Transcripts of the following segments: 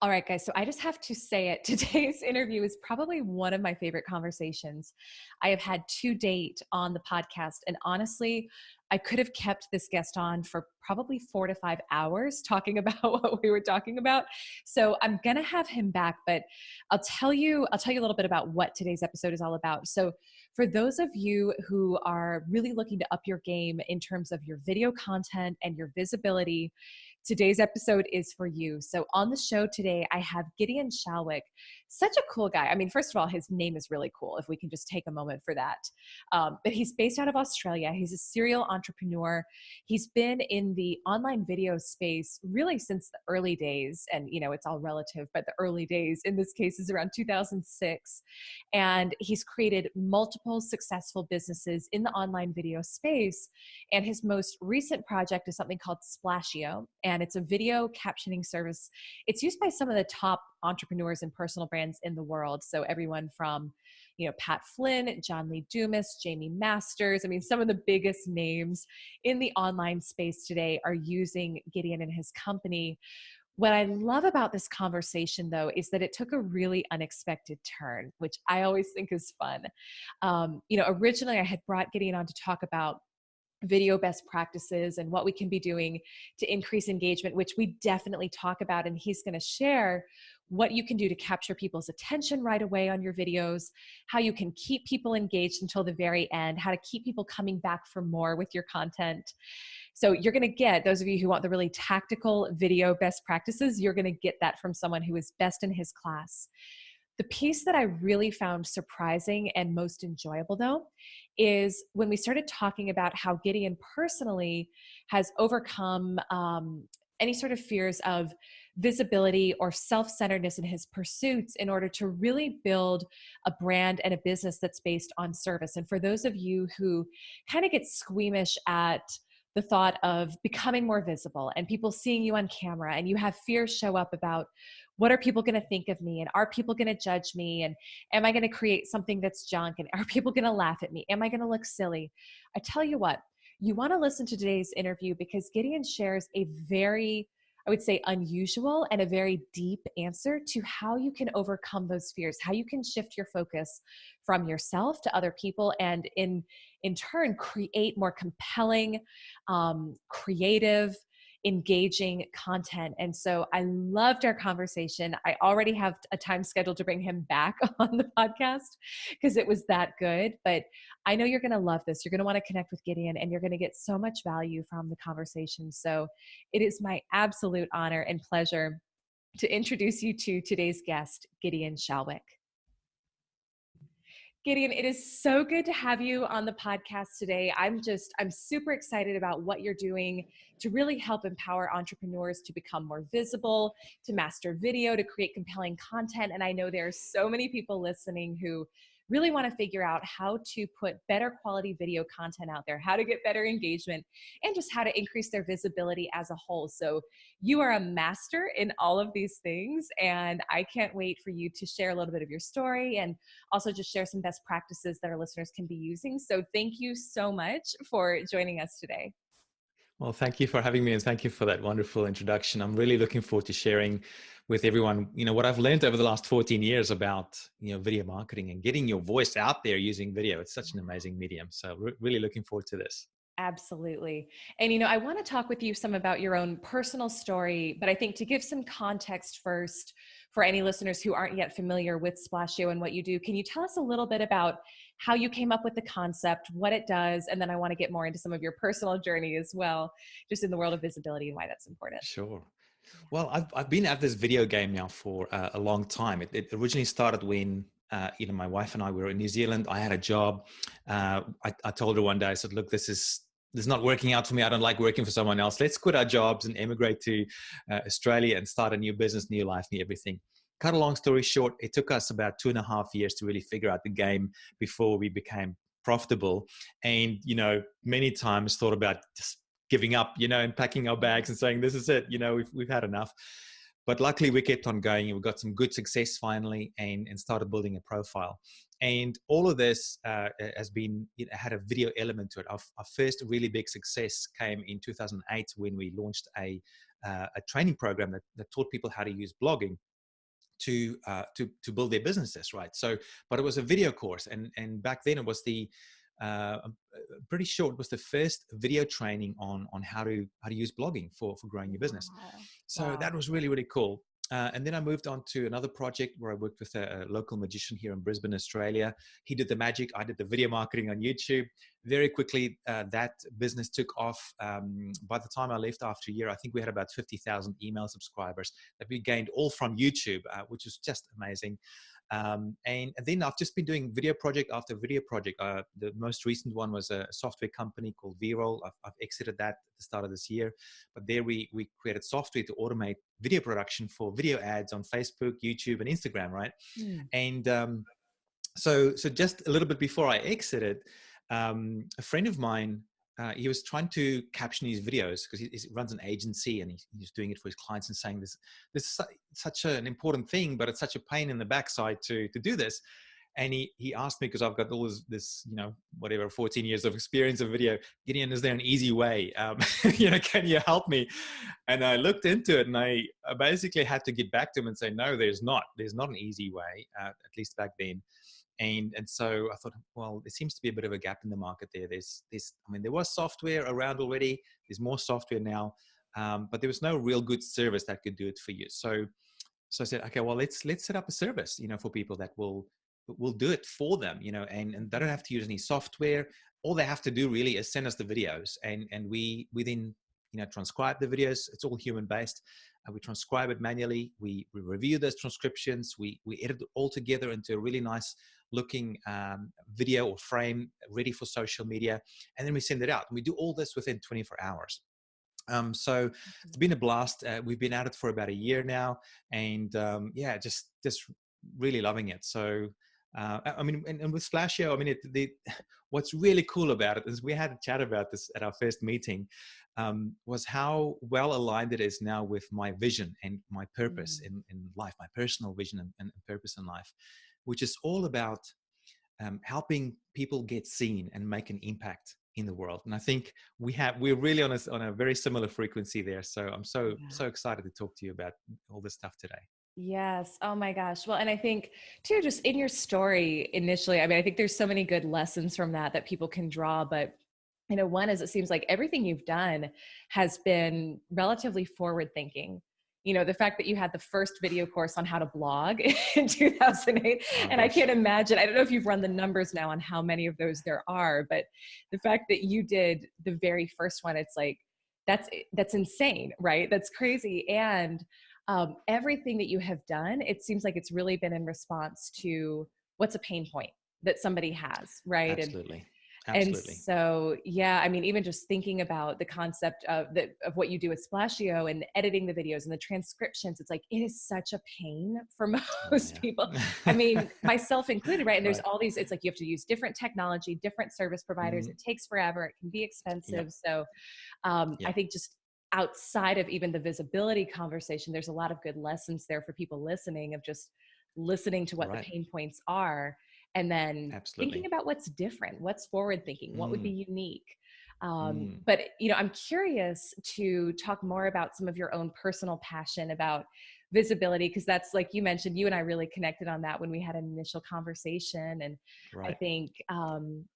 All right, guys. So I just have to say it. Today's interview is probably one of my favorite conversations I have had to date on the podcast. And honestly, I could have kept this guest on for probably 4 to 5 hours talking about what we were talking about. So I'm going to have him back, but I'll tell you a little bit about what today's episode is all about. So for those of you who are really looking to up your game in terms of your video content and your visibility, today's episode is for you. So on the show today, I have Gideon Shalwick, such a cool guy. I mean, first of all, his name is really cool, if we can just take a moment for that. But he's based out of Australia. He's a serial entrepreneur. He's been in the online video space really since the early days. And, it's all relative, but the early days in this case is around 2006. And he's created multiple successful businesses in the online video space. And his most recent project is something called Splasheo. And it's a video captioning service. It's used by some of the top entrepreneurs and personal brands in the world. So everyone from, Pat Flynn, John Lee Dumas, Jamie Masters. I mean, some of the biggest names in the online space today are using Gideon and his company. What I love about this conversation, though, is that it took a really unexpected turn, which I always think is fun. Originally I had brought Gideon on to talk about video best practices and what we can be doing to increase engagement, which we definitely talk about. And he's going to share what you can do to capture people's attention right away on your videos, how you can keep people engaged until the very end, how to keep people coming back for more with your content. So you're going to get, those of you who want the really tactical video best practices, you're going to get that from someone who is best in his class. The piece that I really found surprising and most enjoyable, though, is when we started talking about how Gideon personally has overcome any sort of fears of visibility or self-centeredness in his pursuits in order to really build a brand and a business that's based on service. And for those of you who kind of get squeamish at the thought of becoming more visible and people seeing you on camera, and you have fears show up about what are people going to think of me, and are people going to judge me, and am I going to create something that's junk, and are people going to laugh at me, am I going to look silly? I tell you what, you want to listen to today's interview because Gideon shares a very, I would say, unusual and a very deep answer to how you can overcome those fears, how you can shift your focus from yourself to other people, and in turn create more compelling, creative, engaging content. And so I loved our conversation. I already have a time scheduled to bring him back on the podcast because it was that good. But I know you're going to love this. You're going to want to connect with Gideon, and you're going to get so much value from the conversation. So it is my absolute honor and pleasure to introduce you to today's guest, Gideon Shalwick. Gideon, it is so good to have you on the podcast today. I'm super excited about what you're doing to really help empower entrepreneurs to become more visible, to master video, to create compelling content. And I know there are so many people listening who really want to figure out how to put better quality video content out there, how to get better engagement, and just how to increase their visibility as a whole. So you are a master in all of these things, and I can't wait for you to share a little bit of your story and also just share some best practices that our listeners can be using. So thank you so much for joining us today. Well, thank you for having me, and thank you for that wonderful introduction. I'm really looking forward to sharing with everyone, what I've learned over the last 14 years about, video marketing and getting your voice out there using video. It's such an amazing medium. So really looking forward to this. Absolutely. And, I want to talk with you some about your own personal story, but I think to give some context first for any listeners who aren't yet familiar with Splasheo and what you do, can you tell us a little bit about how you came up with the concept, what it does, and then I want to get more into some of your personal journey as well, just in the world of visibility and why that's important. Sure. Well, I've been at this video game now for a long time. It originally started when my wife and I were in New Zealand. I had a job. I told her one day, I said, look, this is not working out for me. I don't like working for someone else. Let's quit our jobs and emigrate to Australia and start a new business, new life, new everything. Cut a long story short, it took us about 2.5 years to really figure out the game before we became profitable. And, many times thought about just giving up, and packing our bags and saying, this is it, we've had enough. But luckily we kept on going, and we got some good success finally, and started building a profile. And all of this has been, had a video element to it. Our first really big success came in 2008 when we launched a training program that taught people how to use blogging. to build their businesses, right? So, but it was a video course, and back then it was I'm pretty sure it was the first video training on how to use blogging for growing your business. Wow. So that Wow. was really, really cool. And then I moved on to another project where I worked with a local magician here in Brisbane, Australia. He did the magic. I did the video marketing on YouTube. Very quickly, that business took off. By the time I left after a year, I think we had about 50,000 email subscribers that we gained all from YouTube, which was just amazing. And then I've just been doing video project after video project. The most recent one was a software company called V-Roll. I've exited that at the start of this year, but there we created software to automate video production for video ads on Facebook, YouTube, and Instagram, right? Mm. And so just a little bit before I exited, a friend of mine, he was trying to caption his videos because he runs an agency, and he's doing it for his clients and saying this is such an important thing, but it's such a pain in the backside to do this. And he asked me, because I've got all this, 14 years of experience of video, Gideon, is there an easy way? Can you help me? And I looked into it, and I basically had to get back to him and say, no, there's not an easy way, at least back then. And so I thought, well, there seems to be a bit of a gap in the market there. There was software around already. There's more software now, but there was no real good service that could do it for you. So I said, okay, well, let's set up a service, for people that will do it for them, and they don't have to use any software. All they have to do really is send us the videos, and we then transcribe the videos. It's all human based. We transcribe it manually. We review those transcriptions. We edit it all together into a really nice looking video or frame ready for social media, and then we send it out. And we do all this within 24 hours. So it's been a blast. We've been at it for about a year now, and just really loving it. So and with Splasheo, what's really cool about it is we had a chat about this at our first meeting, was how well aligned it is now with my vision and my purpose in life, my personal vision and purpose in life, which is all about helping people get seen and make an impact in the world. And I think we're really on a very similar frequency there. So I'm so excited to talk to you about all this stuff today. Yes. Oh my gosh. Well, and I think too, just in your story initially, I think there's so many good lessons from that people can draw, but one is, it seems like everything you've done has been relatively forward thinking. The fact that you had the first video course on how to blog in 2008, and I can't imagine, I don't know if you've run the numbers now on how many of those there are, but the fact that you did the very first one, it's like, that's insane, right? That's crazy. And everything that you have done, it seems like it's really been in response to what's a pain point that somebody has, right? Absolutely. And so, even just thinking about the concept of what you do with Splasheo and editing the videos and the transcriptions, it's like, it is such a pain for most people. Myself included, right? And there's all these, it's like, you have to use different technology, different service providers. It takes forever. It can be expensive. So I think just outside of even the visibility conversation, there's a lot of good lessons there for people listening, of just listening to what the pain points are, and then thinking about what's different, what's forward thinking, what would be unique. But, I'm curious to talk more about some of your own personal passion about visibility, because that's, like you mentioned, you and I really connected on that when we had an initial conversation. And I think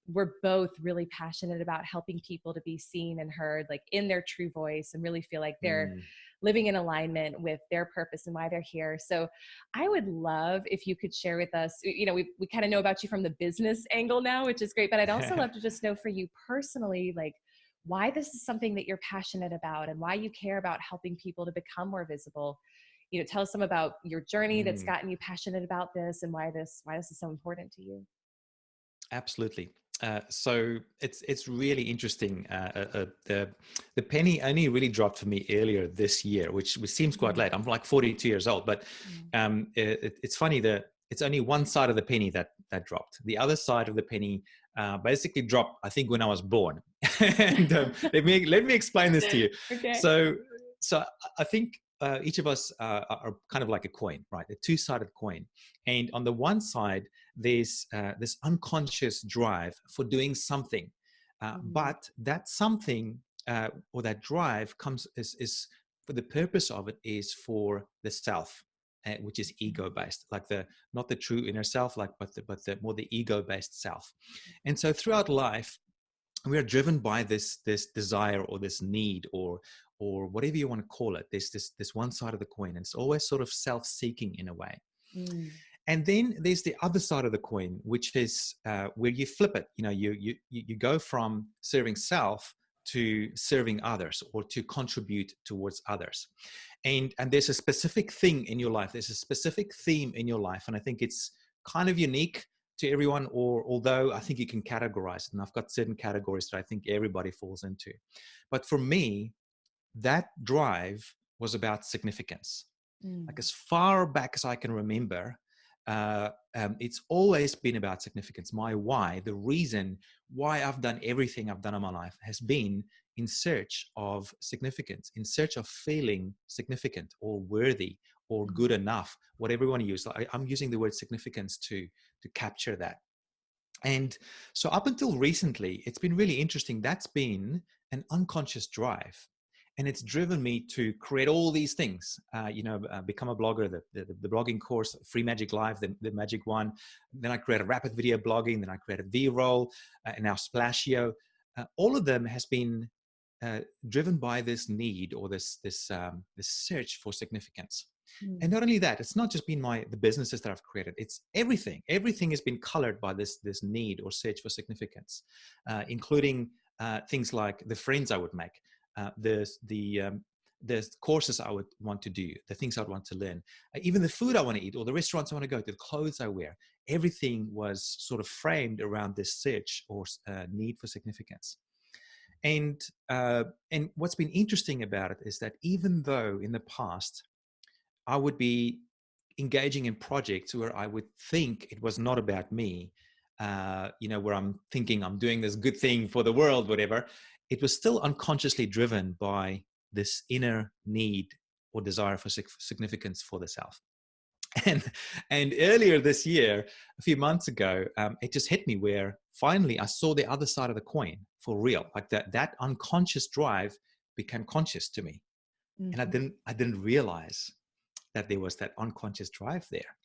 we're both really passionate about helping people to be seen and heard, like in their true voice, and really feel like they're living in alignment with their purpose and why they're here. So I would love if you could share with us, we kind of know about you from the business angle now, which is great, but I'd also love to just know for you personally, like why this is something that you're passionate about and why you care about helping people to become more visible. Tell us some about your journey that's gotten you passionate about this, and why this is so important to you. Absolutely. So it's really interesting. The penny only really dropped for me earlier this year, which seems quite late. I'm like 42 years old, but it's funny that it's only one side of the penny that dropped. The other side of the penny basically dropped, I think, when I was born. And let me explain this to you. Okay. So I think each of us are kind of like a coin, right? A two-sided coin. And on the one side, there's this unconscious drive for doing something. But that something or that drive is for the purpose of it is for the self. which is ego-based, like not the true inner self, like but the more the ego-based self. And so throughout life, we are driven by this desire or this need or whatever you want to call it. There's this one side of the coin, and it's always sort of self-seeking in a way. Mm. And then there's the other side of the coin, which is where you flip it. You go from serving self to serving others, or to contribute towards others. And there's a specific thing in your life. There's a specific theme in your life, and I think it's kind of unique to everyone, or although I think you can categorize it, and I've got certain categories that I think everybody falls into. But for me, that drive was about significance. Like Mm. as far back as I can remember, it's always been about significance. My why, the reason why I've done everything I've done in my life, has been in search of significance, in search of feeling significant or worthy or Mm. good enough, whatever you want to use. I'm using the word significance to capture that. And so up until recently, it's been really interesting. That's been an unconscious drive. And it's driven me to create all these things, become a blogger, the blogging course, Free Magic Live, the Magic One. Then I created rapid video blogging. Then I created V-Roll, and now Splasheo. All of them has been driven by this need, or this search for significance. Mm. And not only that, it's not just been the businesses that I've created. It's everything. Everything has been colored by this need or search for significance, including things like the friends I would make, the courses I would want to do, the things I'd want to learn, even the food I want to eat, or the restaurants I want to go to, the clothes I wear. Everything was sort of framed around this search or need for significance. And what's been interesting about it is that even though in the past I would be engaging in projects where I would think it was not about me, where I'm thinking I'm doing this good thing for the world, whatever, it was still unconsciously driven by this inner need or desire for significance for the self. And earlier this year, a few months ago, it just hit me where finally I saw the other side of the coin for real. Like that unconscious drive became conscious to me. And Mm-hmm. I didn't realize that there was that unconscious drive there.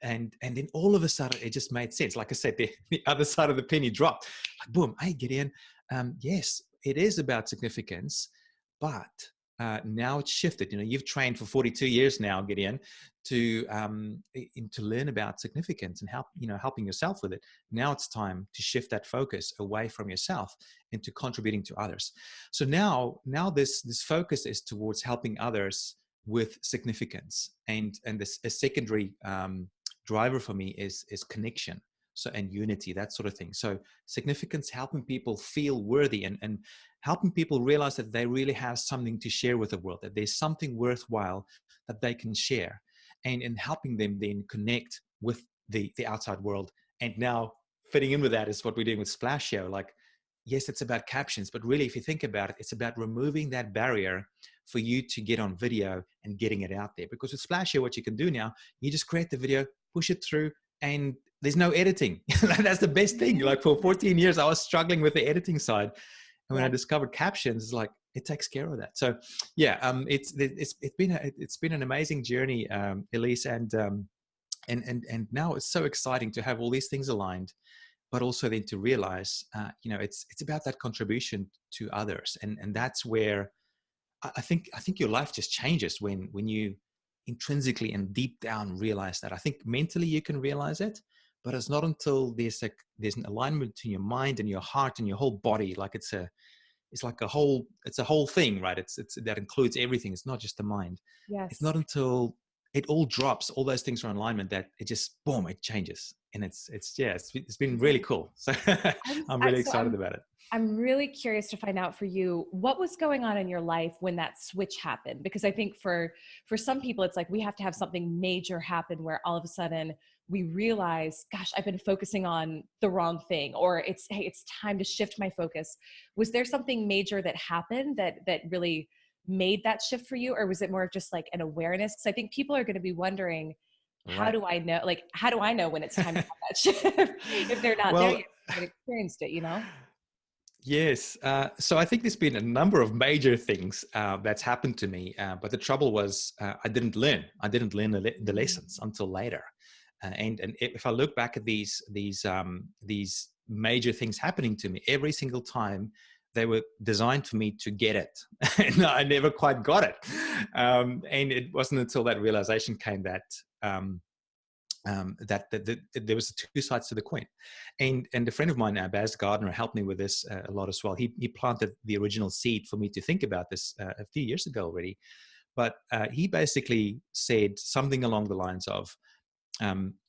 And then all of a sudden it just made sense. Like I said, the other side of the penny dropped. Like, boom, hey, Gideon, yes, it is about significance, but now it's shifted. You've trained for 42 years now, Gideon, to learn about significance and helping yourself with it. Now it's time to shift that focus away from yourself into contributing to others. So now this focus is towards helping others with significance, and this a secondary driver for me is connection, and unity, that sort of thing. So significance, helping people feel worthy, and helping people realize that they really have something to share with the world, that there's something worthwhile that they can share, and helping them then connect with the outside world. And now fitting in with that is what we're doing with Splasheo. Like, yes, it's about captions, but really, if you think about it, it's about removing that barrier for you to get on video and getting it out there. Because with Splasheo, what you can do now, you just create the video, push it through, and there's no editing. That's the best thing. Like for 14 years, I was struggling with the editing side. And when I discovered captions, it's like, it takes care of that. So yeah, it's been an amazing journey, Elyse, and now it's so exciting to have all these things aligned, but also then to realize, it's about that contribution to others, and that's where I think your life just changes when you intrinsically and deep down realize that. I think mentally you can realize it, but it's not until there's an alignment between your mind and your heart and your whole body. Like it's a whole thing, right? It's that includes everything. It's not just the mind. It's Yes. not until it all drops, all those things are in alignment, that it just boom, it changes. And it's been really cool. So I'm really excited about it. I'm really curious to find out for you, what was going on in your life when that switch happened? Because I think for some people, it's like we have to have something major happen where all of a sudden we realize, gosh, I've been focusing on the wrong thing, or it's time to shift my focus. Was there something major that happened that really made that shift for you? Or was it more of just like an awareness? Because I think people are going to be wondering, how Right. do I know when it's time to have that shift if they're not there Well, yet, haven't experienced it, Yes. So I think there's been a number of major things that's happened to me. But the trouble was I didn't learn. I didn't learn the lessons until later. And if I look back at these major things happening to me, every single time they were designed for me to get it, and I never quite got it. And it wasn't until that realization came that. That there was two sides to the coin, and a friend of mine, Baz Gardner, helped me with this a lot as well. He planted the original seed for me to think about this a few years ago already, but he basically said something along the lines of,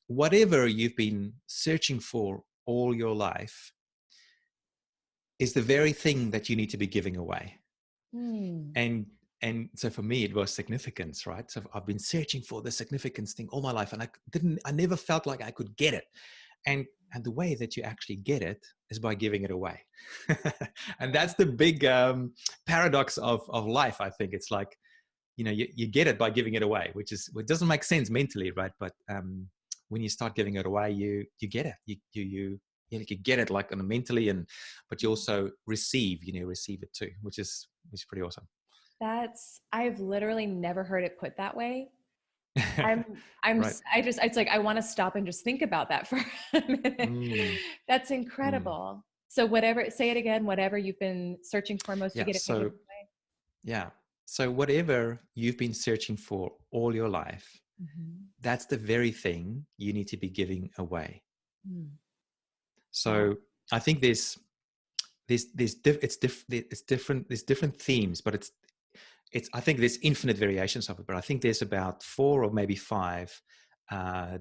whatever you've been searching for all your life is the very thing that you need to be giving away. Mm. And so for me it was significance, right? So I've been searching for the significance thing all my life, and I never felt like I could get it. And the way that you actually get it is by giving it away. And that's the big paradox of life. I think it's like, you get it by giving it away, which doesn't make sense mentally, right? But when you start giving it away, you get it. You get it like mentally, but you also receive it too, which is pretty awesome. I've literally never heard it put that way. I'm, I'm, Right. it's like, I want to stop and just think about that for a minute. Mm, That's mm. incredible. So say it again, whatever you've been searching for most, you Yeah. get it by giving So yeah. So whatever you've been searching for all your life, away. Mm-hmm. that's the very thing you need to be giving away. Mm. Wow. So I think it's different. There's different themes, but I think there's infinite variations of it. But I think there's about 4 or maybe 5 uh,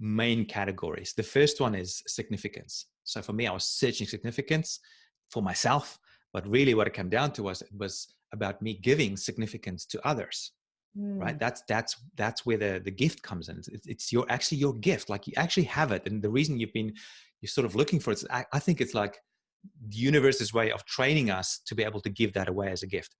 main categories. The first one is significance. So for me, I was searching significance for myself, but really what it came down to was about me giving significance to others. Right? Mm. That's where the gift comes in. It's actually your gift. Like, you actually have it, and the reason you're sort of looking for it. I think it's like the universe's way of training us to be able to give that away as a gift.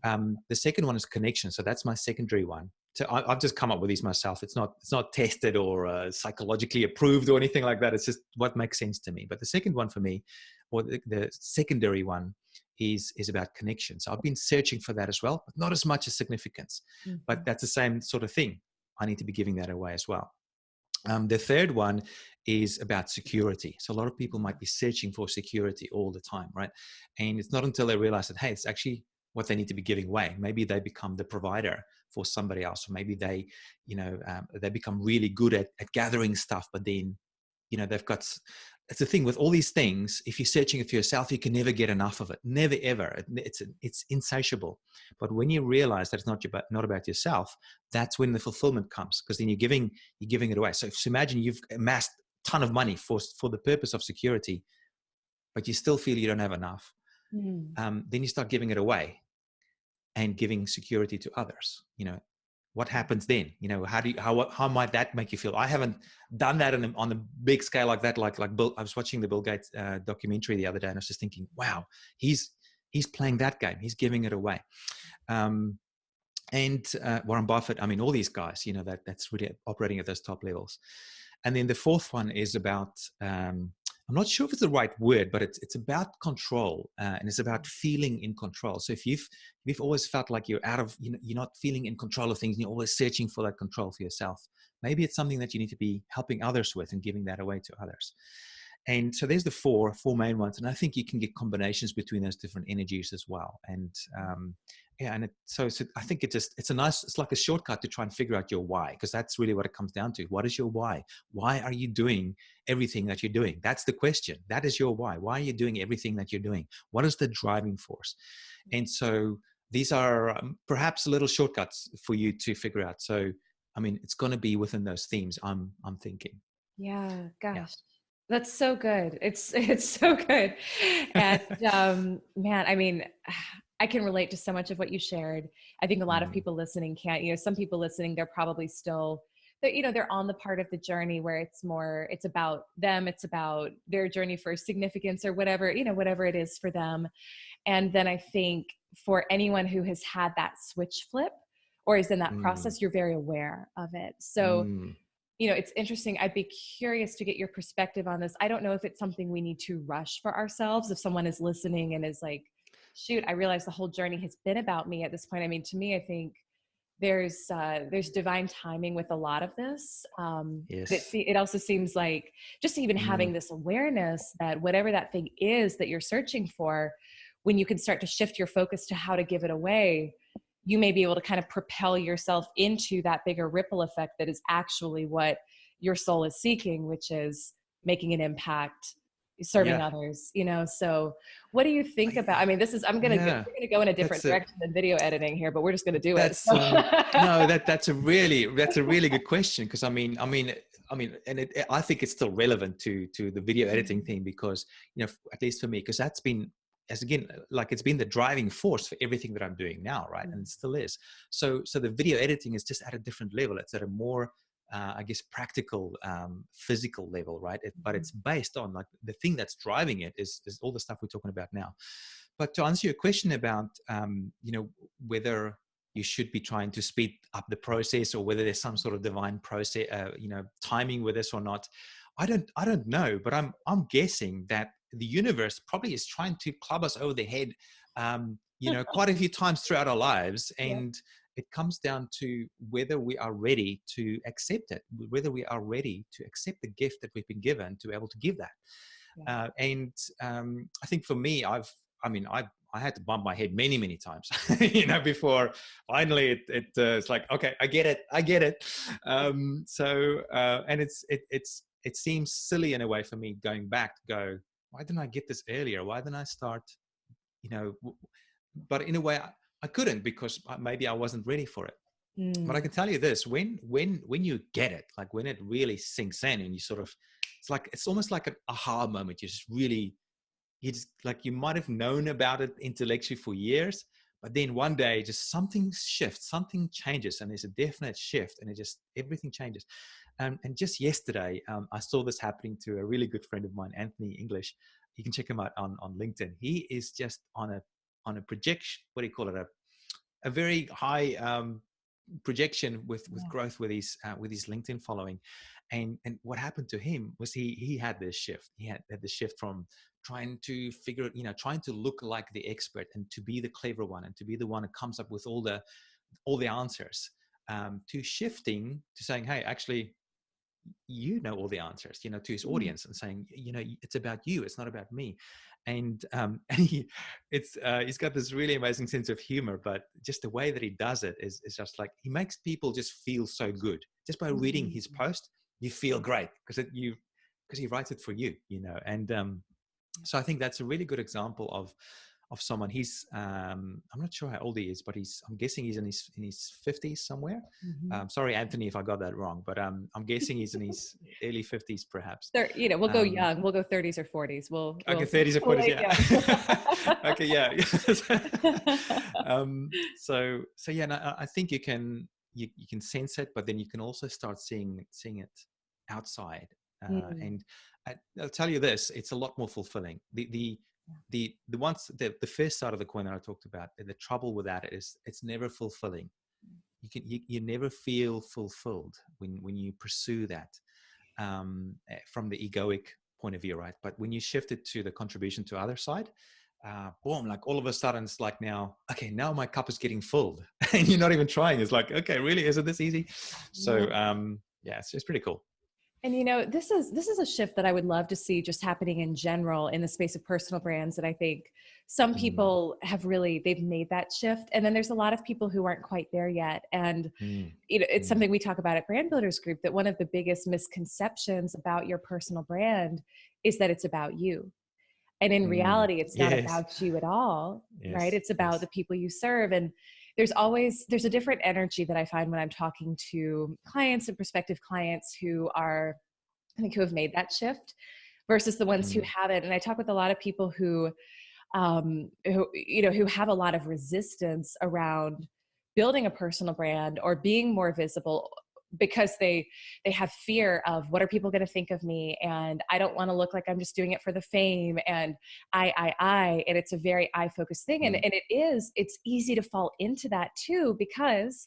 Yeah. The second one is connection. So that's my secondary one. So I've just come up with these myself. It's not tested or psychologically approved or anything like that. It's just what makes sense to me. But the second one for me, or the secondary one, is about connection. So I've been searching for that as well, but not as much as significance. Mm-hmm. But that's the same sort of thing. I need to be giving that away as well. The third one is about security. So a lot of people might be searching for security all the time, right? And it's not until they realize that, hey, it's actually what they need to be giving away. Maybe they become the provider for somebody else, or maybe they become really good at gathering stuff, but then, they've got. It's the thing with all these things. If you're searching it for yourself, you can never get enough of it. Never, ever. It's insatiable. But when you realize that it's not about yourself, that's when the fulfillment comes, because then you're giving it away. So imagine you've amassed a ton of money for the purpose of security, but you still feel you don't have enough. Mm. Then you start giving it away and giving security to others. What happens then? How might that make you feel? I haven't done that on a big scale like that. Like Bill, I was watching the Bill Gates documentary the other day, and I was just thinking, wow, he's playing that game. He's giving it away. And Warren Buffett, I mean, all these guys, that's really operating at those top levels. And then the fourth one is about, I'm not sure if it's the right word, but it's about control, and it's about feeling in control. So if you've always felt like you're not feeling in control of things, and you're always searching for that control for yourself, maybe it's something that you need to be helping others with and giving that away to others. And so there's the four main ones, and I think you can get combinations between those different energies as well. And so I think it's like a shortcut to try and figure out your why, because that's really what it comes down to. What is your why? Why are you doing everything that you're doing? That's the question. That is your why. Why are you doing everything that you're doing? What is the driving force? And so these are perhaps little shortcuts for you to figure out. So, I mean, it's going to be within those themes, I'm thinking. Yeah. Yeah. Gosh. That's so good. It's so good. And man, I mean, I can relate to so much of what you shared. I think a lot of Mm, people listening can't, some people listening, they're probably still, they're on the part of the journey where it's about them, it's about their journey for significance or whatever, whatever it is for them. And then I think for anyone who has had that switch flip or is in that mm, process, you're very aware of it. So mm. You know, it's interesting. I'd be curious to get your perspective on this. I don't know if it's something we need to rush for ourselves. If someone is listening and is like, shoot, I realize the whole journey has been about me at this point. I mean, to me, I think there's divine timing with a lot of this. Yes. It also seems like just even Mm, having this awareness that whatever that thing is that you're searching for, when you can start to shift your focus to how to give it away, you may be able to kind of propel yourself into that bigger ripple effect that is actually what your soul is seeking, which is making an impact, serving yeah. others, you know? So what do you think about, I mean, this is, Yeah. we're going to go in a different That's a direction than video editing here, but we're just going to do it. That's no, that's a really good question, because and I think it's still relevant to the video editing thing, because at least for me, because that's been, as again, like, it's been the driving force for everything that I'm doing now, right? And it still is. So the video editing is just at a different level. It's at a more I guess practical, physical level, right? But it's based on, like, the thing that's driving it is all the stuff we're talking about now. But to answer your question about, whether you should be trying to speed up the process, or whether there's some sort of divine process, timing with this or not, I don't know. But I'm guessing that the universe probably is trying to club us over the head, quite a few times throughout our lives, Yeah. and it comes down to whether we are ready to accept it, whether we are ready to accept the gift that we've been given to be able to give that. Yeah. I think for me, I had to bump my head many, many times, before finally it's like, okay, I get it. And it seems silly in a way for me going back to go, why didn't I get this earlier? Why didn't I start, but in a way I couldn't, because maybe I wasn't ready for it. But I Mm. can tell you this: when you get it, like when it really sinks in, and you sort of, it's almost like an aha moment. You just, like, you might have known about it intellectually for years, but then one day just something shifts, something changes, and there's a definite shift, and everything changes. And just yesterday, I saw this happening to a really good friend of mine, Anthony English. You can check him out on LinkedIn. He is just on a projection. What do you call it? A very high projection with Yeah. growth with his LinkedIn following. And what happened to him was he had this shift. He had this shift from trying to trying to look like the expert, and to be the clever one, and to be the one who comes up with all the answers, to shifting to saying, hey, actually, all the answers, to his Mm. audience, and saying, it's about you, it's not about me. And and he's got this really amazing sense of humor, but just the way that he does it is just like, he makes people just feel so good just by reading his post. You feel great because he writes it for you, and so I think that's a really good example of someone. He's I'm not sure how old he is, but I'm guessing he's in his 50s somewhere. Mhm. Sorry, Anthony, if I got that wrong, but I'm guessing he's in his early 50s, perhaps. We'll go Um, young. We'll go 30s or 40s. okay, We'll 30s or we'll 40s, wait yeah. young. Okay, yeah. So yeah, no, I think you can sense it, but then you can also start seeing it outside. Mm. And I'll tell you this: it's a lot more fulfilling. The first side of the coin that I talked about, the trouble with that is it's never fulfilling. You never feel fulfilled when you pursue that, from the egoic point of view, right? But when you shift it to the contribution to other side, boom, like all of a sudden it's like, now my cup is getting filled, and you're not even trying. It's like, okay, really, is it this easy? So Yeah. yeah, it's pretty cool. And this is a shift that I would love to see just happening in general in the space of personal brands. And I think some Mm, people they've made that shift. And then there's a lot of people who aren't quite there yet. And mm, it's mm, something we talk about at Brand Builders Group, that one of the biggest misconceptions about your personal brand is that it's about you. And in mm. reality, it's not Yes, about you at all, right? yes, It's about yes. the people you serve. And there's a different energy that I find when I'm talking to clients and prospective clients who have made that shift versus the ones who Mm, haven't. And I talk with a lot of people who have a lot of resistance around building a personal brand or being more visible, because they have fear of, what are people going to think of me, and I don't want to look like I'm just doing it for the fame, and and it's a very I focused thing. And mm, it's easy to fall into that too, because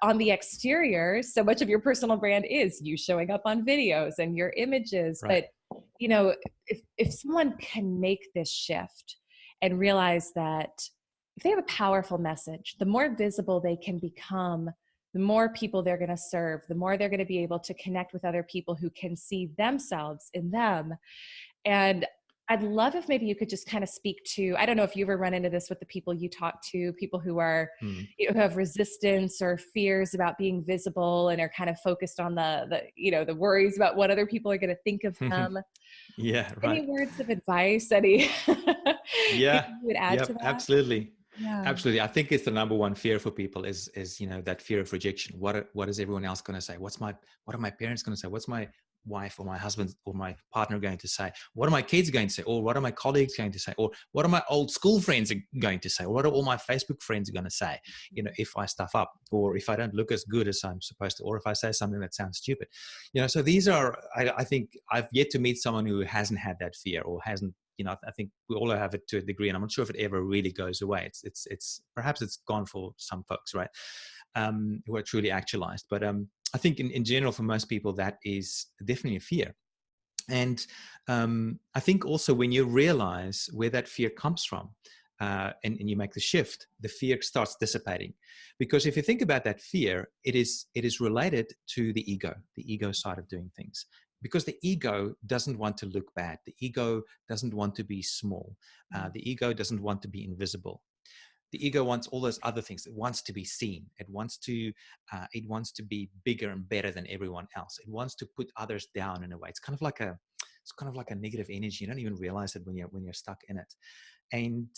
on the exterior, so much of your personal brand is you showing up on videos and your images. Right. But, you know, if someone can make this shift and realize that if they have a powerful message, the more visible they can become, the more people they're going to serve, the more they're going to be able to connect with other people who can see themselves in them. And I'd love if maybe you could just kind of speak to, I don't know if you ever run into this with the people you talk to, people who are, Mm. who have resistance or fears about being visible and are kind of focused on the worries about what other people are going to think of them. Yeah, Any right. words of advice, anything you Yeah. would add to Yep. that? Absolutely. Yeah. Absolutely. I think it's the number one fear for people is, that fear of rejection. What is everyone else going to say? What are my parents going to say? What's my wife or my husband or my partner going to say? What are my kids going to say? Or what are my colleagues going to say? Or what are my old school friends going to say? Or what are all my Facebook friends going to say? If I stuff up, or if I don't look as good as I'm supposed to, or if I say something that sounds stupid, so these are, I think I've yet to meet someone who hasn't had that fear or hasn't. I think we all have it to a degree, and I'm not sure if it ever really goes away. It's perhaps it's gone for some folks, right, who are truly actualized. But I think in general, for most people, that is definitely a fear. And I think also when you realize where that fear comes from, and you make the shift, the fear starts dissipating. Because if you think about that fear, it is related to the ego side of doing things. Because the ego doesn't want to look bad. The ego doesn't want to be small. The ego doesn't want to be invisible. The ego wants all those other things. It wants to be seen. It wants to be bigger and better than everyone else. It wants to put others down in a way. It's kind of like a negative energy. You don't even realize it when you're stuck in it. And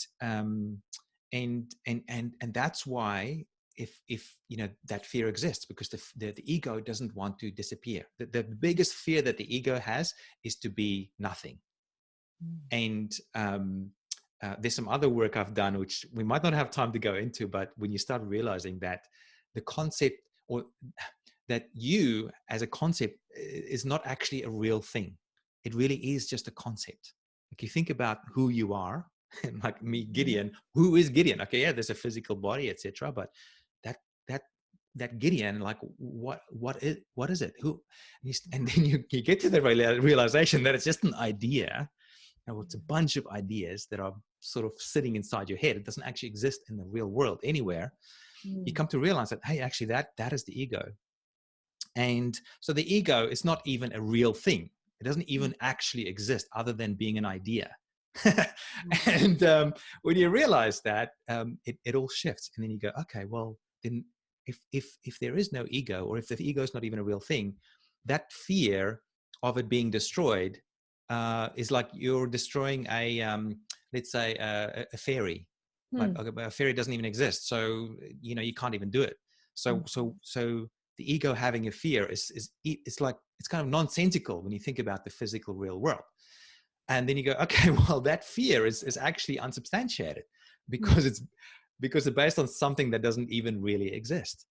that's why if that fear exists, because the ego doesn't want to disappear. The biggest fear that the ego has is to be nothing. And there's some other work I've done, which we might not have time to go into, but when you start realizing that the concept, or that you as a concept, is not actually a real thing. It really is just a concept. Like, you think about who you are, and like me, Gideon, who is Gideon? Okay, yeah, there's a physical body, etc. But that that that Gideon, like, what is it? Who? And then you get to the realization that it's just an idea. Now, it's a bunch of ideas that are sort of sitting inside your head. It doesn't actually exist in the real world anywhere. You come to realize that, hey, actually, that is the ego. And so the ego is not even a real thing. It doesn't even actually exist other than being an idea. And when you realize that, it all shifts. And then you go, okay, well, then if there is no ego, or if the ego is not even a real thing, that fear of it being destroyed is like you're destroying let's say a fairy. Like, okay, a fairy doesn't even exist, so you can't even do it. So the ego having a fear it's like, it's kind of nonsensical when you think about the physical real world. And then you go, okay, well, that fear is actually unsubstantiated, because it's based on something that doesn't even really exist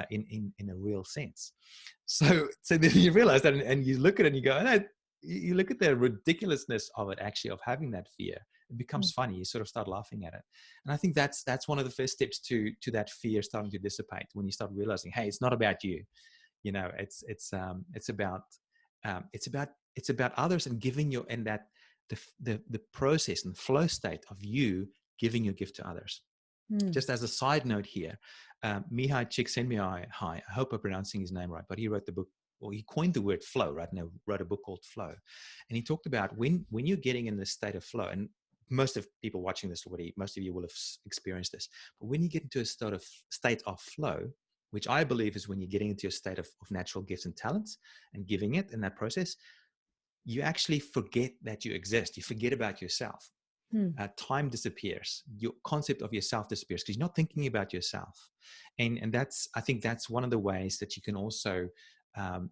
in a real sense. So then you realize that, and you look at it and you go, no, you look at the ridiculousness of it, actually, of having that fear. It becomes funny. You sort of start laughing at it. And I think that's one of the first steps to that fear starting to dissipate, when you start realizing, hey, it's not about you. It's about others, and giving your, and that the process and flow state of you giving your gift to others. Just as a side note here, Mihai Csikszentmihalyi, I hope I'm pronouncing his name right, but he wrote the book, or he coined the word flow, right? And wrote a book called Flow. And he talked about when you're getting in this state of flow, and most of people watching this already, most of you will have experienced this, but when you get into a state of flow, which I believe is when you're getting into a state of natural gifts and talents and giving it in that process, you actually forget that you exist. You forget about yourself. Time disappears. Your concept of yourself disappears, because you're not thinking about yourself. And that's, I think that's one of the ways that you can also,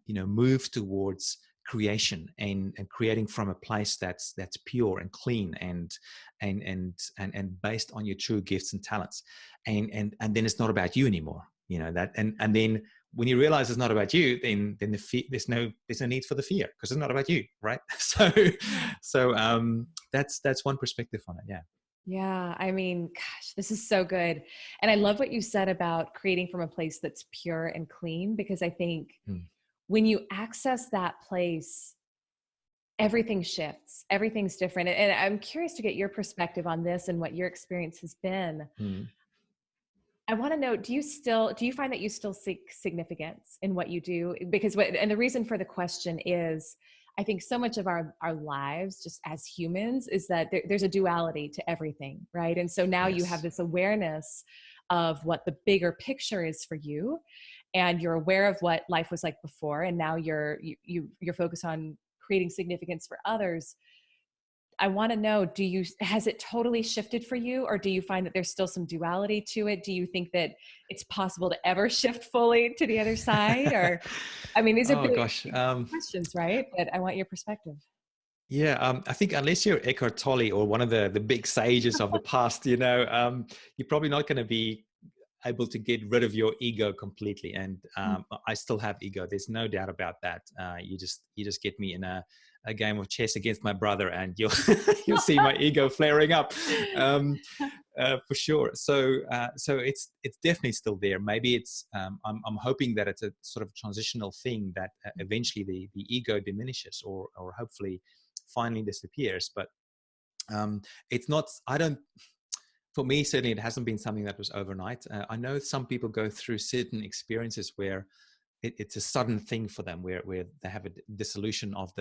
move towards creation and creating from a place that's pure and clean and based on your true gifts and talents. And then it's not about you anymore. That, and then when you realize it's not about you, then there's no need for the fear, because it's not about you, right? So that's one perspective on it. Yeah. Yeah, I mean, gosh, this is so good. And I love what you said about creating from a place that's pure and clean, because I think Mm. when you access that place, everything shifts, everything's different. And I'm curious to get your perspective on this and what your experience has been. Mm. I want to know, do you find that you still seek significance in what you do? Because and the reason for the question is, I think so much of our lives, just as humans, is that there's a duality to everything, right? And so now you have Yes. this awareness of what the bigger picture is for you, and you're aware of what life was like before, and now you're focused on creating significance for others. I want to know, has it totally shifted for you, or do you find that there's still some duality to it? Do you think that it's possible to ever shift fully to the other side? Or, I mean, these are Oh big, gosh. big questions, right? But I want your perspective. Yeah, I think unless you're Eckhart Tolle or one of the big sages of the past, you're probably not going to be able to get rid of your ego completely. And I still have ego. There's no doubt about that. You just get me in a game of chess against my brother, and you'll you'll see my ego flaring up, for sure. So it's definitely still there. Maybe I'm hoping that it's a sort of transitional thing that eventually the ego diminishes, or hopefully finally disappears. But it's not. I don't. For me, certainly, it hasn't been something that was overnight. I know some people go through certain experiences where it's a sudden thing for them, where they have a dissolution of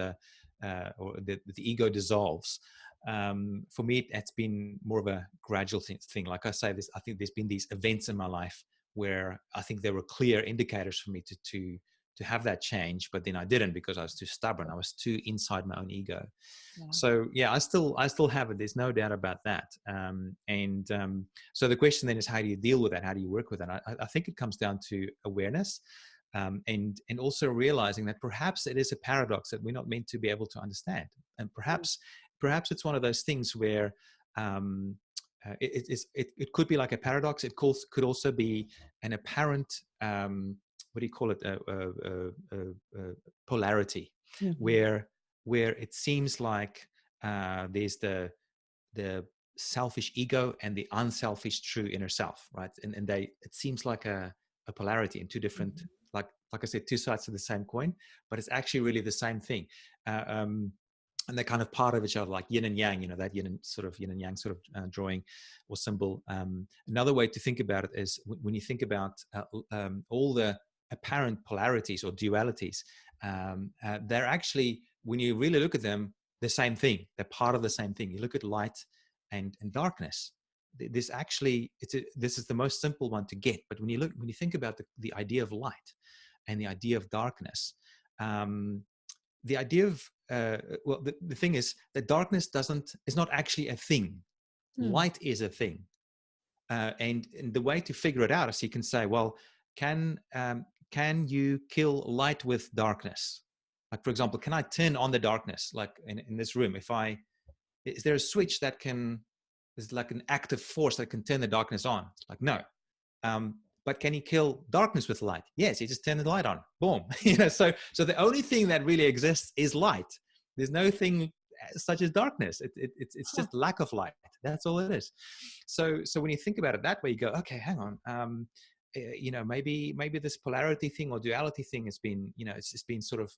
or the ego dissolves. For me, it's been more of a gradual thing. Like I say, I think there's been these events in my life where I think there were clear indicators for me to have that change, but then I didn't because I was too stubborn. I was too inside my own ego. Yeah. So yeah, I still have it. There's no doubt about that. So the question then is, how do you deal with that? How do you work with that? I think it comes down to awareness, and also realizing that perhaps it is a paradox that we're not meant to be able to understand, and perhaps it's one of those things where it could be like a paradox. It could also be an apparent what do you call it, polarity, Mhm. where it seems like there's the selfish ego and the unselfish true inner self, right? And it seems like a polarity in two different, Mhm. like I said, two sides of the same coin, but it's actually really the same thing. Uh, um, and they're kind of part of each other, like yin and yang, that yin and yang sort of drawing or symbol. Another way to think about it is when you think about all the apparent polarities or dualities, they're actually, when you really look at them, the same thing. They're part of the same thing. You look at light and darkness. This is the most simple one to get. But when you think about the idea of light and the idea of darkness, the idea of the thing is that darkness is not actually a thing. Hmm. Light is a thing, and the way to figure it out is you can say, well, can you kill light with darkness? Like, for example, can I turn on the darkness? Like in this room, is there a switch that is like an active force that can turn the darkness on? It's like, no. But can you kill darkness with light? Yes, you just turn the light on. Boom. So the only thing that really exists is light. There's no thing such as darkness. It's Huh. just lack of light. That's all it is. So when you think about it that way, you go, okay, hang on. Maybe this polarity thing or duality thing has been, it's been sort of,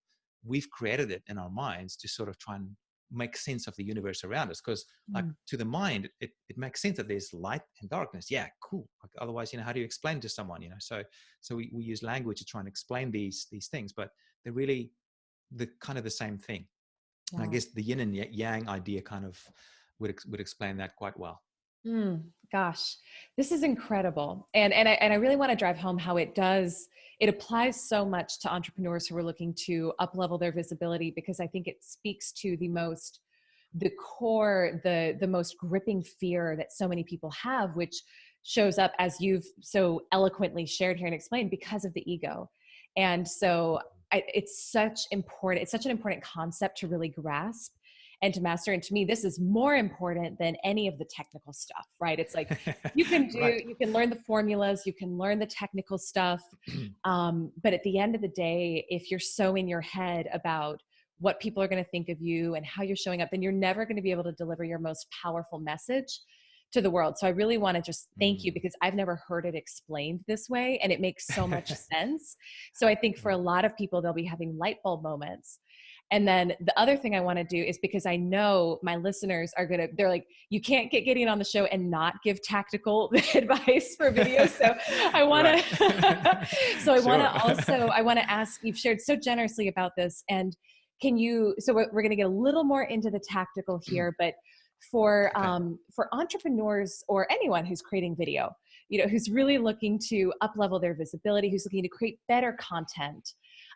we've created it in our minds to sort of try and make sense of the universe around us, because like Hmm. to the mind it makes sense that there's light and darkness. Yeah, cool. Like, otherwise, how do you explain to someone? So we use language to try and explain these things, but they're really the kind of the same thing. And I Wow. guess the yin and yang idea kind of would explain that quite well. Gosh, this is incredible. And I really want to drive home how it applies so much to entrepreneurs who are looking to up level their visibility, because I think it speaks to the core, the most gripping fear that so many people have, which shows up, as you've so eloquently shared here and explained, because of the ego. And so it's such an important concept to really grasp and to master. And to me, this is more important than any of the technical stuff, right? It's like Right. you can learn the formulas, you can learn the technical stuff. But at the end of the day, if you're so in your head about what people are going to think of you and how you're showing up, then you're never going to be able to deliver your most powerful message. to the world. So I really want to just thank you, Mm. because I've never heard it explained this way, and it makes so much sense. So I think for a lot of people, they'll be having light bulb moments. And then the other thing I want to do is, because I know my listeners are they're like, you can't get Gideon on the show and not give tactical advice for videos. So I want Right. to, so I want Sure. to also, I want to ask, you've shared so generously about this, and can you, so we're going to get a little more into the tactical here, but Okay. for entrepreneurs or anyone who's creating video, who's really looking to up level their visibility, who's looking to create better content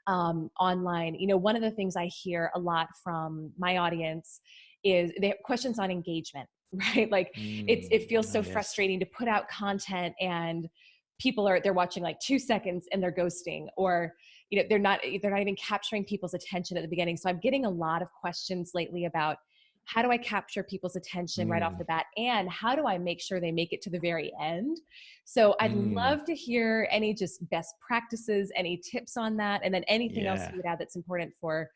online. One of the things I hear a lot from my audience is they have questions on engagement, right? Like it feels Oh, so yes. frustrating to put out content and they're watching like 2 seconds and they're ghosting, or they're not even capturing people's attention at the beginning. So I'm getting a lot of questions lately about, how do I capture people's attention right off Mm, the bat? And how do I make sure they make it to the very end? So I'd mm, love to hear any just best practices, any tips on that, and then anything else yeah. you would add that's important for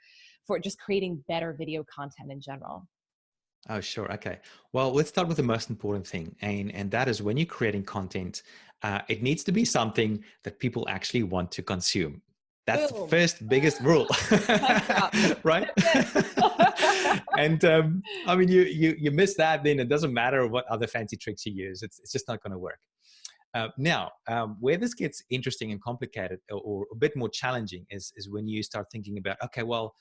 just creating better video content in general. Oh, sure. Okay. Well, let's start with the most important thing, and that is when you're creating content, it needs to be something that people actually want to consume. That's the Boom. first biggest rule, Mic drop. right? That's it. And I mean, you miss that, then it doesn't matter what other fancy tricks you use. It's just not going to work. Now, where this gets interesting and complicated, or a bit more challenging, is when you start thinking about, okay, well,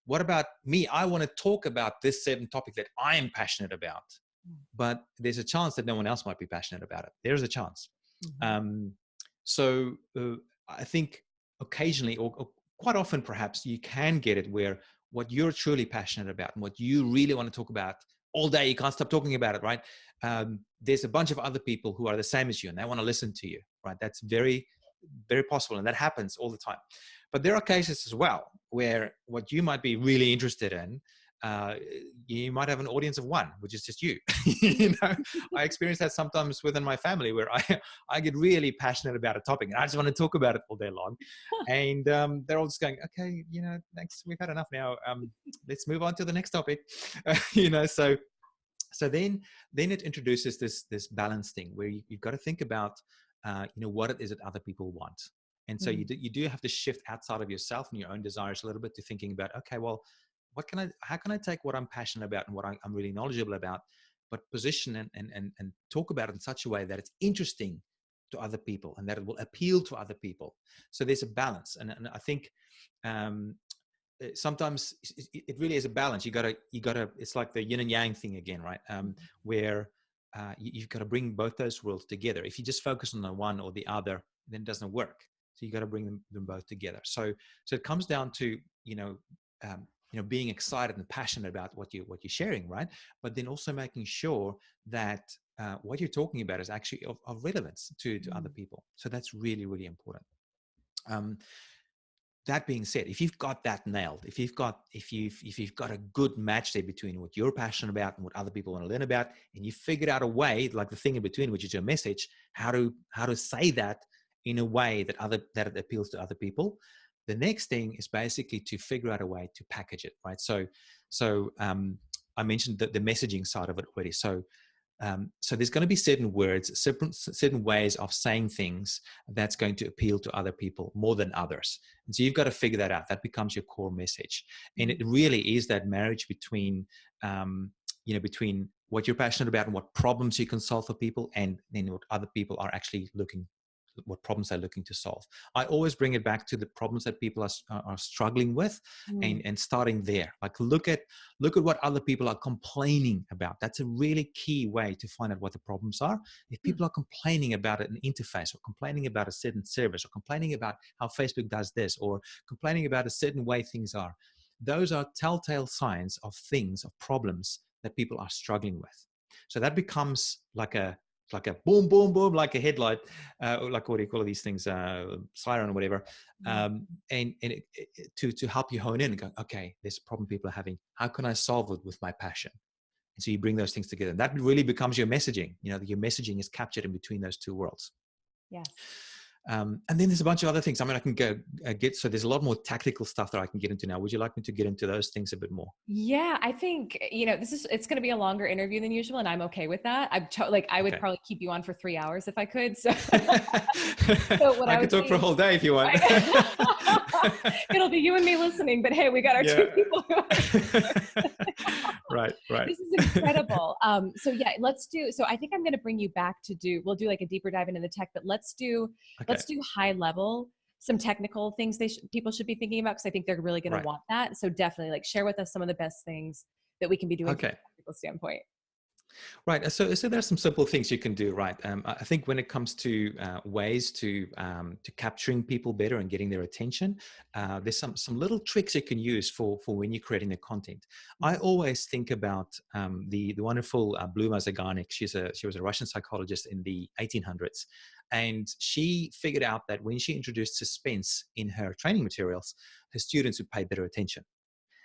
what about me? I want to talk about this certain topic that I am passionate about, but there's a chance that no one else might be passionate about it. There's a chance. Mhm. Um, so I think occasionally, or quite often perhaps, you can get it where what you're truly passionate about and what you really want to talk about all day, you can't stop talking about it, right? There's a bunch of other people who are the same as you and they want to listen to you, right? That's very, very possible, and that happens all the time. But there are cases as well where what you might be really interested in, uh, you might have an audience of one, which is just you. I experience that sometimes within my family, where I get really passionate about a topic and I just want to talk about it all day long, and they're all just going, okay, thanks, we've had enough now. Let's move on to the next topic. So then it introduces this balance thing where you've got to think about what it is that other people want. And so Mm. you do have to shift outside of yourself and your own desires a little bit, to thinking about, okay, well, how can I take what I'm passionate about and what I'm really knowledgeable about, but position and talk about it in such a way that it's interesting to other people and that it will appeal to other people. So there's a balance. And I think um, sometimes it really is a balance. You gotta, it's like the yin and yang thing again, right? Where you've got to bring both those worlds together. If you just focus on the one or the other, then it doesn't work. So you got to bring them both together. So it comes down to being excited and passionate about what you're sharing, right? But then also making sure that what you're talking about is actually of relevance to other people. So that's really, really important. um, that being said, if you've got that nailed, if you've got a good match there between what you're passionate about and what other people want to learn about, and you figured out a way, like the thing in between, which is your message, how to say that in a way that it appeals to other people, the next thing is basically to figure out a way to package it, right? So I mentioned the messaging side of it already. So there's going to be certain words, certain ways of saying things that's going to appeal to other people more than others. And so you've got to figure that out. That becomes your core message. And it really is that marriage between, between what you're passionate about and what problems you can solve for people, and then what other people are actually what problems they're looking to solve. I always bring it back to the problems that people are struggling with, and starting there. Like look at what other people are complaining about. That's a really key way to find out what the problems are. If people are complaining about an interface, or complaining about a certain service, or complaining about how Facebook does this, or complaining about a certain way things are, those are telltale signs of problems that people are struggling with. So that becomes like a boom, boom, boom, like a headlight, like what do you call these things, siren or whatever, to help you hone in and go, okay, there's a problem people are having. How can I solve it with my passion? And so you bring those things together. And that really becomes your messaging. Your messaging is captured in between those two worlds. Yes. And then there's a bunch of other things. I mean, I can go so there's a lot more tactical stuff that I can get into now. Would you like me to get into those things a bit more? Yeah, I think, it's going to be a longer interview than usual, and I'm okay with that. I would Okay. probably keep you on for 3 hours if I could. So, so what I I could was talk for a saying, whole day if you want. it'll be you and me listening, but hey, we got our two Yeah. people who Right. this is incredible. So yeah, so I think I'm going to bring you back we'll do like a deeper dive into the tech, but Okay. let's do high level, some technical things people should be thinking about, because I think they're really going to Right. want that. So definitely, like, share with us some of the best things that we can be doing from Okay. a technical standpoint. Right. So there's some simple things you can do, right? I think when it comes to ways to capturing people better and getting their attention, there's some little tricks you can use for when you're creating the content. I always think about the wonderful Bluma Zaganik. She was a Russian psychologist in the 1800s, and she figured out that when she introduced suspense in her training materials, her students would pay better attention.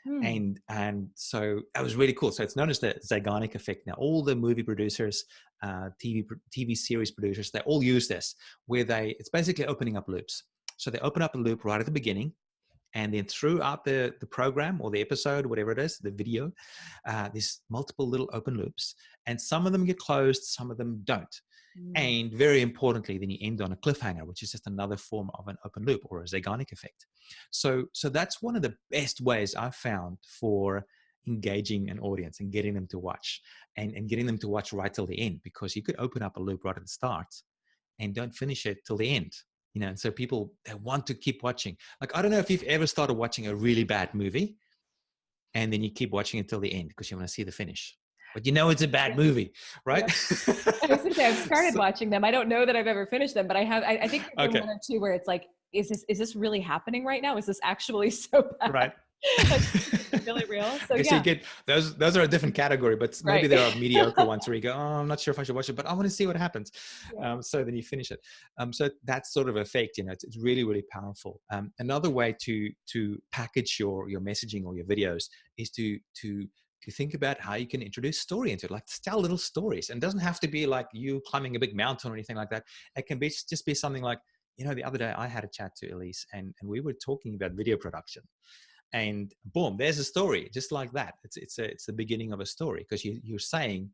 Hmm. And so that was really cool. So it's known as the Zeigarnik effect. Now all the movie producers, TV series producers, they all use this, where it's basically opening up loops. So they open up a loop right at the beginning, and then throughout the program or the episode, whatever it is, the video, there's multiple little open loops, and some of them get closed, some of them don't. Hmm. And very importantly, then you end on a cliffhanger, which is just another form of an open loop or a Zeigarnik effect. So that's one of the best ways I've found for engaging an audience and getting them to watch, and getting them to watch right till the end, because you could open up a loop right at the start and don't finish it till the end. And so people, they want to keep watching. Like, I don't know if you've ever started watching a really bad movie and then you keep watching it till the end because you want to see the finish, but it's a bad movie, right? Yeah. I was going to say, I've started watching them. I don't know that I've ever finished them, but I think there's been Okay. one or two where it's like, is this really happening right now? Is this actually so bad? Right. Like, is it really real? So Okay, so yeah. you get those are a different category, but maybe Right. there are mediocre ones where you go, oh, I'm not sure if I should watch it, but I want to see what happens. Yeah. So then you finish it. So that sort of effect, it's really, really powerful. Another way to package your messaging or your videos is to think about how you can introduce story into it, like tell little stories. And it doesn't have to be like you climbing a big mountain or anything like that. It can be just be something like, the other day I had a chat to Elyse, and we were talking about video production. And boom, there's a story just like that. It's the beginning of a story, because you're telling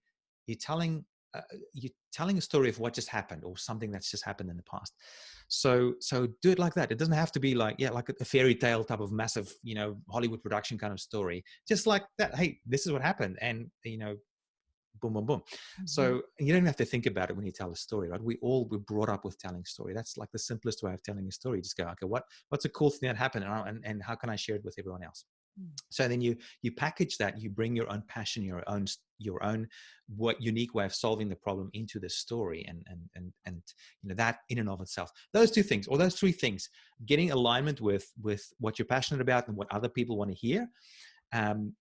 you're telling a story of what just happened or something that's just happened in the past. So do it like that. It doesn't have to be like like a fairy tale type of massive Hollywood production kind of story. Just like that. Hey, this is what happened, and boom, boom, boom. Mhm. So you don't have to think about it when you tell a story, right? We're brought up with telling story. That's like the simplest way of telling a story. Just go, okay, what's a cool thing that happened, and how can I share it with everyone else? So then you package that, you bring your own passion, your own what unique way of solving the problem into the story, and that in and of itself, those two things or those three things, getting alignment with what you're passionate about and what other people want to hear, and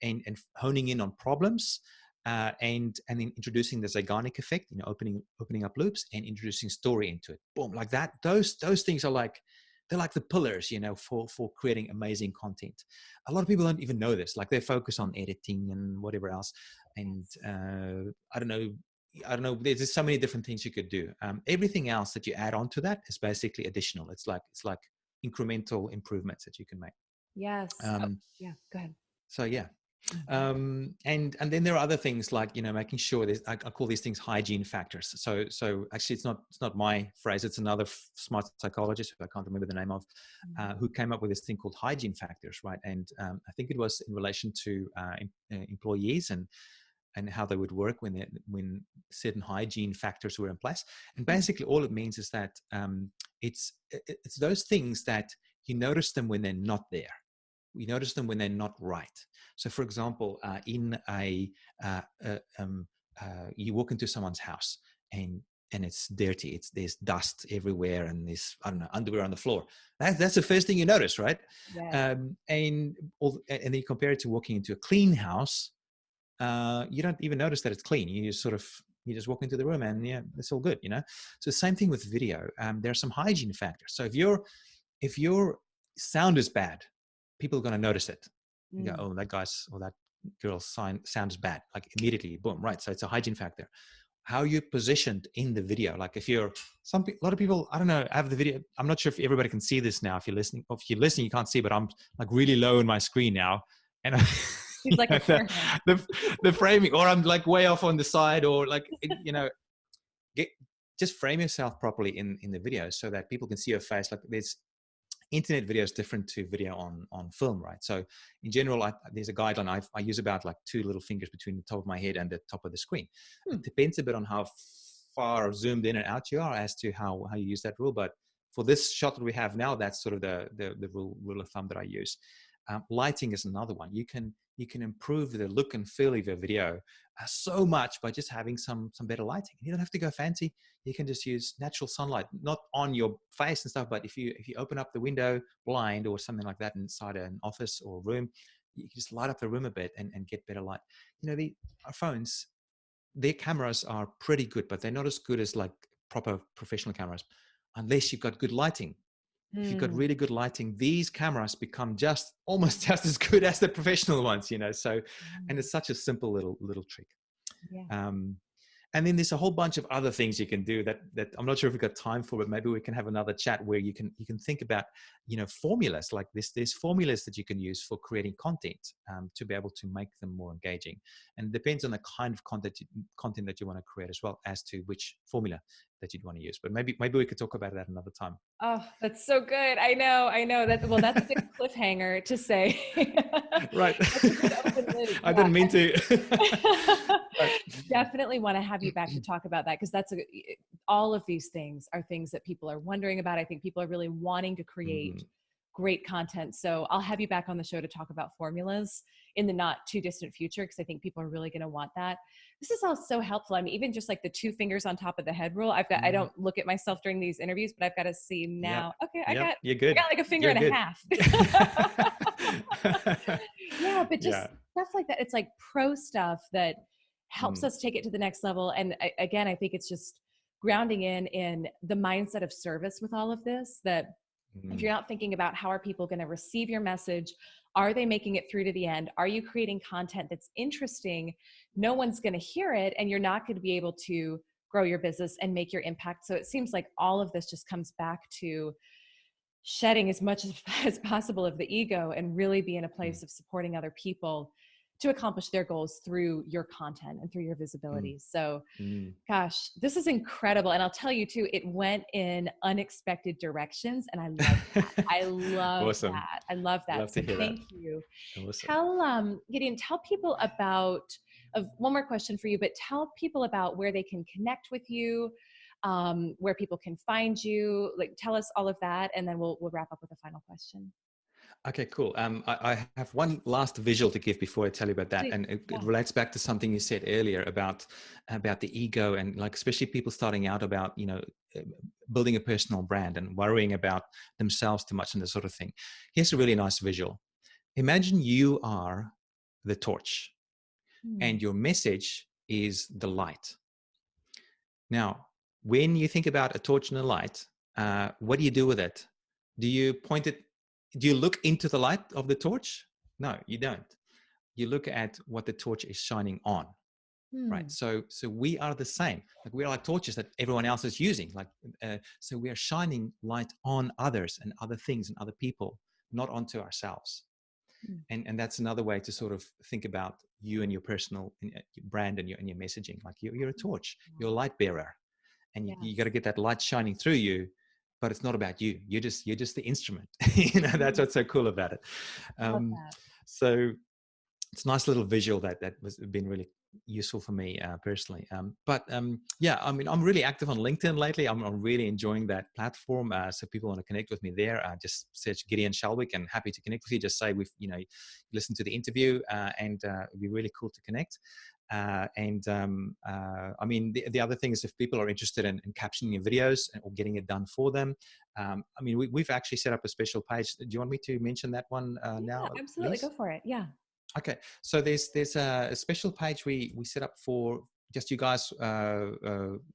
honing in on problems, and then introducing the Zeigarnik effect, opening up loops and introducing story into it. Boom, like that. Those things are like, they're like the pillars, for creating amazing content. A lot of people don't even know this. Like, they focus on editing and whatever else, and I don't know. There's just so many different things you could do. Everything else that you add on to that is basically additional. It's like incremental improvements that you can make. Yes. Oh, yeah. Go ahead. So yeah. Mhm. And then there are other things like making sure there's, I call these things hygiene factors. So actually it's not my phrase, it's another smart psychologist who I can't remember the name of, who came up with this thing called hygiene factors, right? And I think it was in relation to employees and how they would work when certain hygiene factors were in place. And basically all it means is that it's those things that you notice them when they're not there. We notice them when they're not right. So, for example, in you walk into someone's house and it's dirty. There's dust everywhere, and there's, I don't know, underwear on the floor. That's the first thing you notice, right? Yes. And then you compare it to walking into a clean house. You don't even notice that it's clean. You just walk into the room and yeah, it's all good. So same thing with video. There are some hygiene factors. So if your sound is bad, people are going to notice it. You go, Mm. oh, that guy's or that girl's sound is bad. Like immediately, boom, right? So it's a hygiene factor. how you're positioned in the video. Like if you're a lot of people, I don't know, have the video. I'm not sure if everybody can see this now. If you're listening, you can't see, but I'm like really low in my screen now. And He's like a corner. the framing, or I'm like way off on the side, or like, just frame yourself properly in the video so that people can see your face. Like there's internet video is different to video on film, right? So in general, there's a guideline. I use about like 2 little fingers between the top of my head and the top of the screen. It depends a bit on how far zoomed in and out you are as to how you use that rule. But for this shot that we have now, that's sort of the rule of thumb that I use. Lighting is another one. You can improve the look and feel of your video so much by just having some better lighting. You don't have to go fancy. You can just use natural sunlight, not on your face and stuff, but if you open up the window blind or something like that inside an office or room, you can just light up the room a bit and get better light. Our phones, their cameras are pretty good, but they're not as good as like proper professional cameras unless you've got good lighting. If you've got really good lighting, these cameras become almost just as good as the professional ones, so, and it's such a simple little trick. Yeah. And then there's a whole bunch of other things you can do that I'm not sure if we've got time for, but maybe we can have another chat where you can think about, formulas like this. There's formulas that you can use for creating content to be able to make them more engaging. And it depends on the kind of content that you want to create as well as to which formula that you'd want to use. But maybe we could talk about that another time. Oh, that's so good. I know that. Well, that's a good cliffhanger to say. Right. That's a good open loop. I didn't mean to. Definitely want to have you back to talk about that, because all of these things are things that people are wondering about. I think people are really wanting to create great content. So I'll have you back on the show to talk about formulas in the not too distant future, because I think people are really going to want that. This is all so helpful. I mean, even just like the 2 fingers on top of the head rule. I don't look at myself during these interviews, but I've got to see now. Yep. Okay, you're good. I got like a finger and a half. Yeah, but just stuff like that. It's like pro stuff that helps us take it to the next level. And again, I think it's just grounding in the mindset of service with all of this, that if you're not thinking about how are people going to receive your message, are they making it through to the end? Are you creating content that's interesting? No one's going to hear it, and you're not going to be able to grow your business and make your impact. So it seems like all of this just comes back to shedding as much as possible of the ego and really be in a place of supporting other people to accomplish their goals through your content and through your visibility. So gosh, this is incredible. And I'll tell you too, it went in unexpected directions, and I love that. I love awesome. that. I love that. Love to hear Thank you. Awesome. Tell Gideon, tell people about one more question for you, but tell people about where they can connect with you, where people can find you. Like, tell us all of that, and then we'll wrap up with a final question. Okay, cool. I have one last visual to give before I tell you about that. And it relates back to something you said earlier about the ego, and like, especially people starting out about, building a personal brand and worrying about themselves too much and this sort of thing. Here's a really nice visual. Imagine you are the torch and your message is the light. Now, when you think about a torch and a light, what do you do with it? Do you point it? Do you look into the light of the torch? No, you don't. You look at what the torch is shining on, right? So we are the same. Like, we are like torches that everyone else is using. Like, so we are shining light on others and other things and other people, not onto ourselves. And that's another way to sort of think about you and your personal brand and your messaging. Like, you're a torch, you're a light bearer, and you got to get that light shining through you. But it's not about you. You're just the instrument. That's what's so cool about it. So it's a nice little visual that was been really useful for me personally. Yeah, I mean, I'm really active on LinkedIn lately. I'm really enjoying that platform. So people want to connect with me there, just search Gideon Shalwick, and happy to connect with you. Just say listen to the interview, and it'd be really cool to connect. I mean, the other thing is, if people are interested in captioning your videos or getting it done for them, I mean, we've actually set up a special page. Do you want me to mention that one now? Absolutely. Elyse? Go for it. Yeah. Okay. So there's a special page we set up for just you guys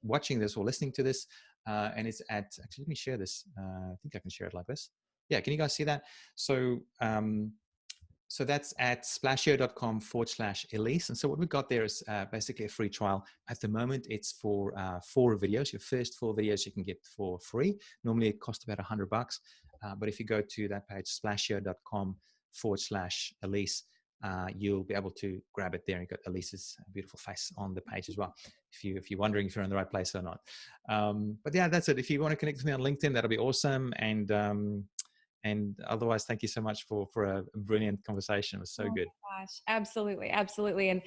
watching this or listening to this. And it's actually, let me share this. I think I can share it like this. Yeah. Can you guys see that? So So that's at splasheo.com/Elyse. And so what we've got there is basically a free trial. At the moment, it's for 4 videos. Your first 4 videos you can get for free. Normally it costs about $100. But if you go to that page, splasheo.com/Elyse, you'll be able to grab it there. And you've got Elise's beautiful face on the page as well, if you're wondering if you're in the right place or not. But yeah, that's it. If you want to connect with me on LinkedIn, that'll be awesome. And otherwise, thank you so much for a brilliant conversation. It was so good. Gosh, absolutely, absolutely, and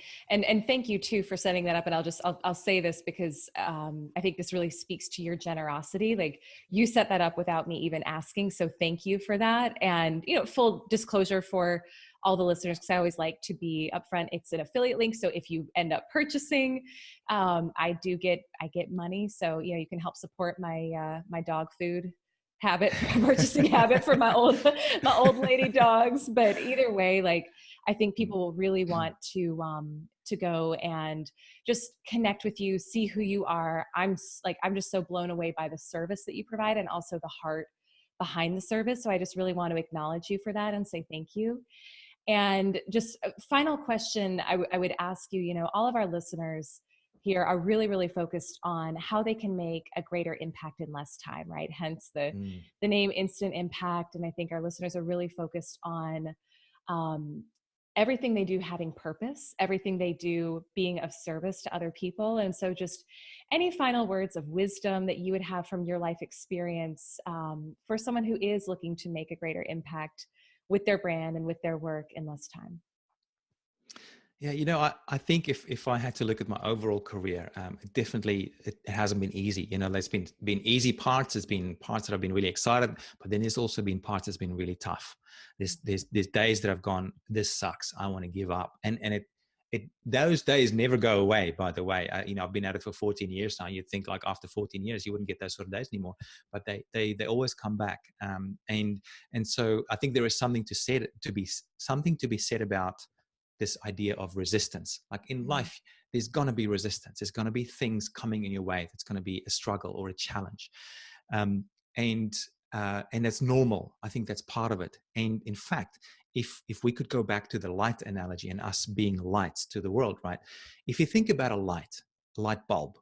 thank you too for setting that up. And I'll say this because I think this really speaks to your generosity. Like, you set that up without me even asking, so thank you for that. And full disclosure for all the listeners, because I always like to be upfront. It's an affiliate link, so if you end up purchasing, I get money. So you can help support my dog food habit, purchasing habit for my old lady dogs. But either way, like, I think people will really want to go and just connect with you, see who you are. I'm just so blown away by the service that you provide, and also the heart behind the service. So I just really want to acknowledge you for that and say thank you. And just a final question I would ask you, all of our listeners here are really, really focused on how they can make a greater impact in less time, right? Hence the name Instant Impact. And I think our listeners are really focused on everything they do having purpose, everything they do being of service to other people. And so just any final words of wisdom that you would have from your life experience for someone who is looking to make a greater impact with their brand and with their work in less time. Yeah, I think if I had to look at my overall career, definitely it hasn't been easy. There's been easy parts. There's been parts that I've been really excited, but then there's also been parts that's been really tough. There's days that I've gone, this sucks, I want to give up, and those days never go away. By the way, I've been at it for 14 years now. You'd think like after 14 years you wouldn't get those sort of days anymore, but they always come back. And so I think there is something to be said about this idea of resistance. Like in life, there's going to be resistance. There's going to be things coming in your way. That's going to be a struggle or a challenge. And that's normal. I think that's part of it. And in fact, if we could go back to the light analogy and us being lights to the world, right? If you think about a light bulb,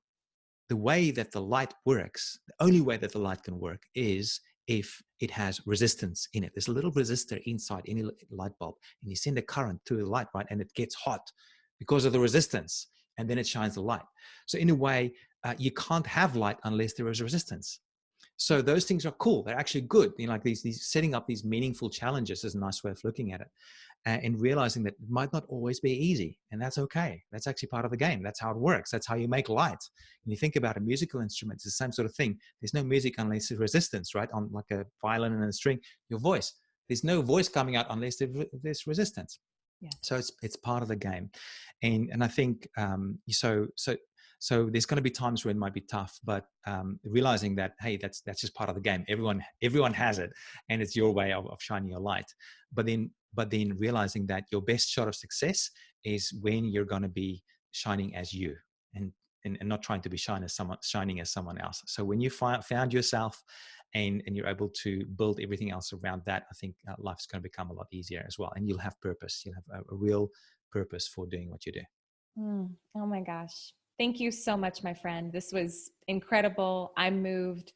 the way that the light works, the only way that the light can work is if it has resistance in it. There's a little resistor inside any light bulb, and you send a current to the light, right? And it gets hot because of the resistance, and then it shines the light. So in a way, you can't have light unless there is resistance. So those things are cool. They're actually good. Like these setting up these meaningful challenges is a nice way of looking at it. And realizing that it might not always be easy, and that's okay. That's actually part of the game. That's how it works. That's how you make light. When you think about a musical instrument, it's the same sort of thing. There's no music unless there's resistance, right? On like a violin and a string, your voice. There's no voice coming out unless there's resistance. Yeah. So it's part of the game, and I think so there's going to be times where it might be tough, but realizing that, hey, that's just part of the game. Everyone has it, and it's your way of shining your light. But then realizing that your best shot of success is when you're going to be shining as you, and not trying to be shining as someone else. So when you found yourself, and you're able to build everything else around that, I think life's going to become a lot easier as well, and you'll have purpose. You'll have a real purpose for doing what you do. Oh my gosh. Thank you so much, my friend. This was incredible. I'm moved.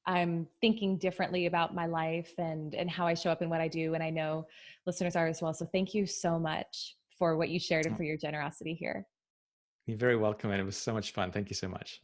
I'm thinking differently about my life and how I show up in what I do. And I know listeners are as well. So thank you so much for what you shared and for your generosity here. You're very welcome. And it was so much fun. Thank you so much.